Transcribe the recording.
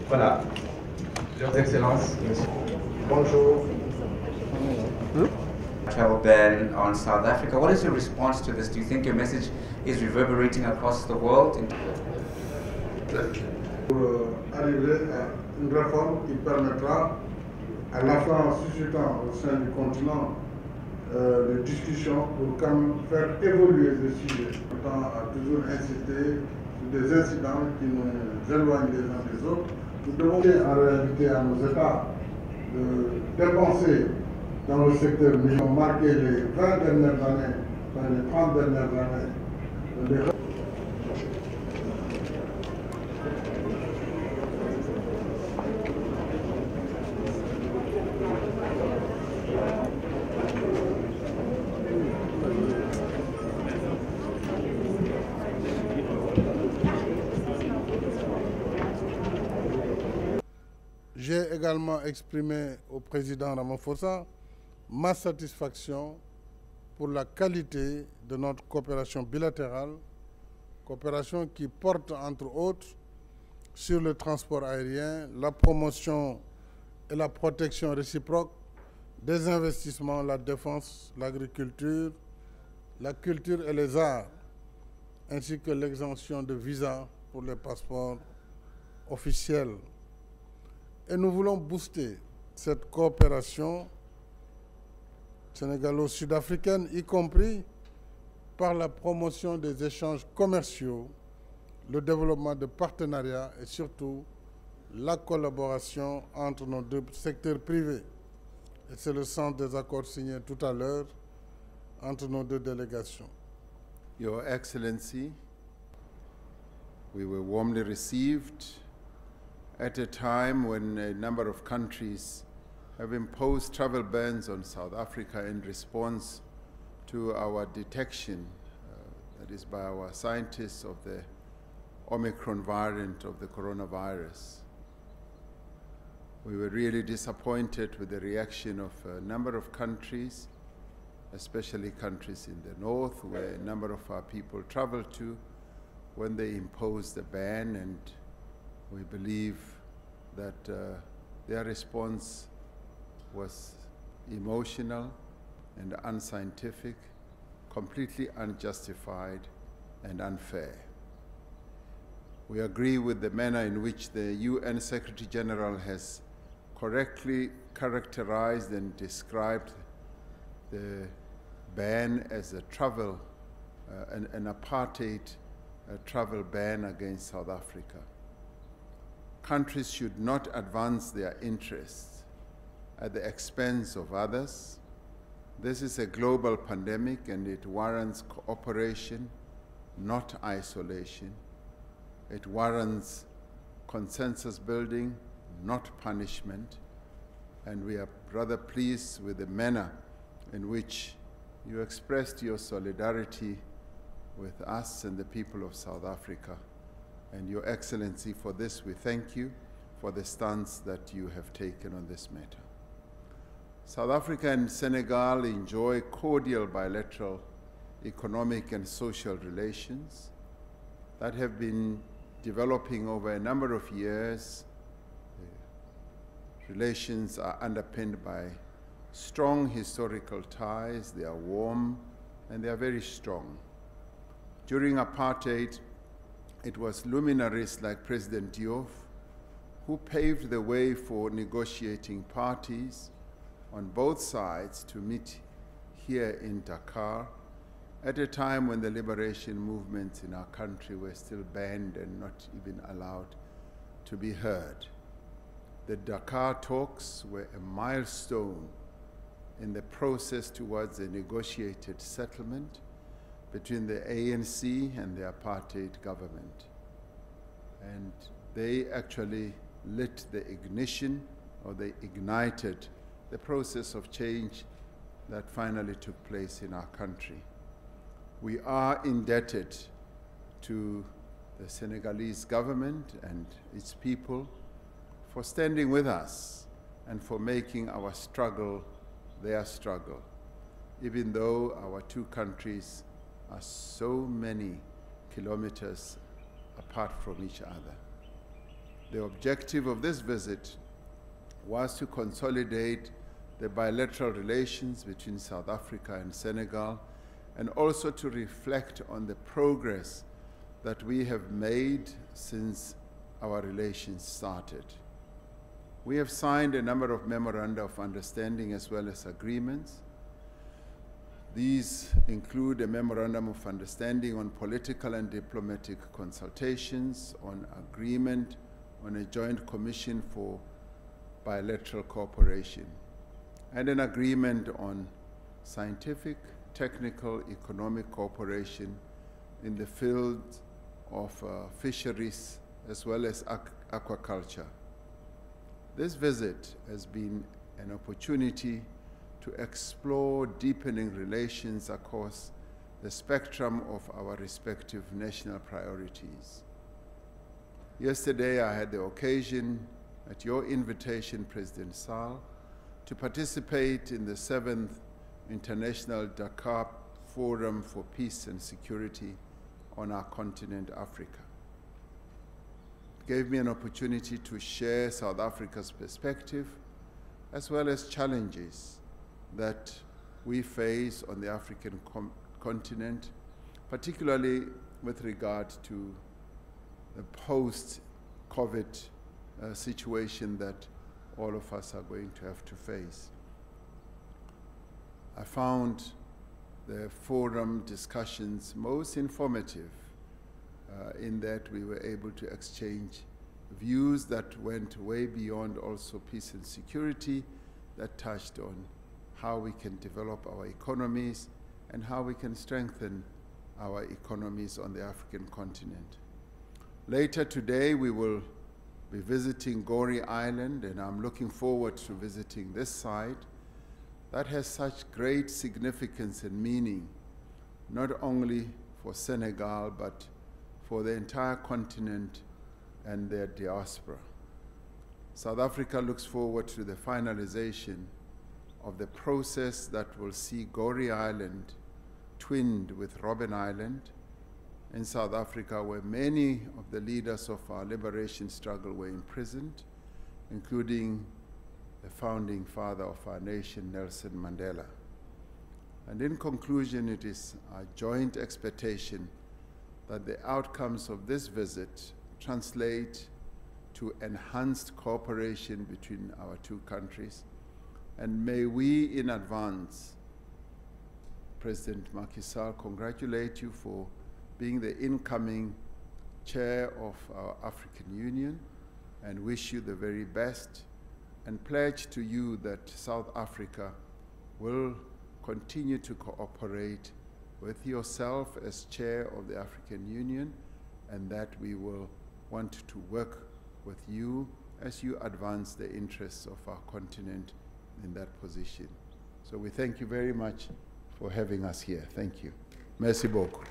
Voilà. Leurs Excellences, Monsieur. Bonjour. Travel ban on South Africa. What is your response to this? Do you think your message is reverberating across the world? Pour arriver à une réforme qui permettra à la fois en suscitant au sein du continent des discussions pour faire évoluer ce sujet. On a toujours incité sur des incidents qui nous éloignent les uns des autres. Nous devons en réalité à nos États de dépenser dans le secteur mais ont marqué les 20 dernières années, enfin les 30 dernières années. J'ai également exprimé au président Ramaphosa ma satisfaction pour la qualité de notre coopération bilatérale, coopération qui porte entre autres sur le transport aérien, la promotion et la protection réciproque des investissements, la défense, l'agriculture, la culture et les arts, ainsi que l'exemption de visa pour les passeports officiels. Et nous voulons booster cette coopération sénégalo-sud-africaine, y compris par la promotion des échanges commerciaux, le développement de partenariats et surtout la collaboration entre nos deux secteurs privés. Et c'est le sens des accords signés tout à l'heure entre nos deux délégations. Your Excellency, we were warmly received at a time when a number of countries have imposed travel bans on South Africa in response to our detection, that is by our scientists, of the Omicron variant of the coronavirus. We were really disappointed with the reaction of a number of countries, especially countries in the north where a number of our people traveled to when they imposed the ban, and we believe that their response was emotional and unscientific, completely unjustified and unfair. We agree with the manner in which the UN Secretary General has correctly characterized and described the ban as a travel, an apartheid travel ban against South Africa. Countries should not advance their interests at the expense of others. This is a global pandemic and it warrants cooperation, not isolation. It warrants consensus building, not punishment. And we are rather pleased with the manner in which you expressed your solidarity with us and the people of South Africa. And Your Excellency, for this we thank you for the stance that you have taken on this matter. South Africa and Senegal enjoy cordial bilateral economic and social relations that have been developing over a number of years. The relations are underpinned by strong historical ties, they are warm, and they are very strong. During apartheid, it was luminaries like President Diop who paved the way for negotiating parties on both sides to meet here in Dakar at a time when the liberation movements in our country were still banned and not even allowed to be heard. The Dakar talks were a milestone in the process towards a negotiated settlement between the ANC and the apartheid government. And they actually lit the ignition, or they ignited the process of change that finally took place in our country. We are indebted to the Senegalese government and its people for standing with us and for making our struggle their struggle, even though our two countries are so many kilometers apart from each other. The objective of this visit was to consolidate the bilateral relations between South Africa and Senegal, and also to reflect on the progress that we have made since our relations started. We have signed a number of memoranda of understanding as well as agreements. These include a memorandum of understanding on political and diplomatic consultations, on agreement on a joint commission for bilateral cooperation, and an agreement on scientific, technical, economic cooperation in the field of fisheries as well as aquaculture. This visit has been an opportunity to explore deepening relations across the spectrum of our respective national priorities. Yesterday, I had the occasion, at your invitation, President Sall, to participate in the 7th International Dakar Forum for Peace and Security on our continent, Africa. It gave me an opportunity to share South Africa's perspective, as well as challenges that we face on the African continent, particularly with regard to the post-COVID situation that all of us are going to have to face. I found the forum discussions most informative in that we were able to exchange views that went way beyond also peace and security, that touched on how we can develop our economies and how we can strengthen our economies on the African continent. Later today, we will be visiting Gorée Island, and I'm looking forward to visiting this site that has such great significance and meaning, not only for Senegal, but for the entire continent and their diaspora. South Africa looks forward to the finalization of the process that will see Gorée Island twinned with Robben Island in South Africa, where many of the leaders of our liberation struggle were imprisoned, including the founding father of our nation, Nelson Mandela. And in conclusion, it is our joint expectation that the outcomes of this visit translate to enhanced cooperation between our two countries. And may we, in advance, President Macky Sall, congratulate you for being the incoming chair of our African Union, and wish you the very best, and pledge to you that South Africa will continue to cooperate with yourself as chair of the African Union, and that we will want to work with you as you advance the interests of our continent in that position. So we thank you very much for having us here. Thank you. Merci beaucoup.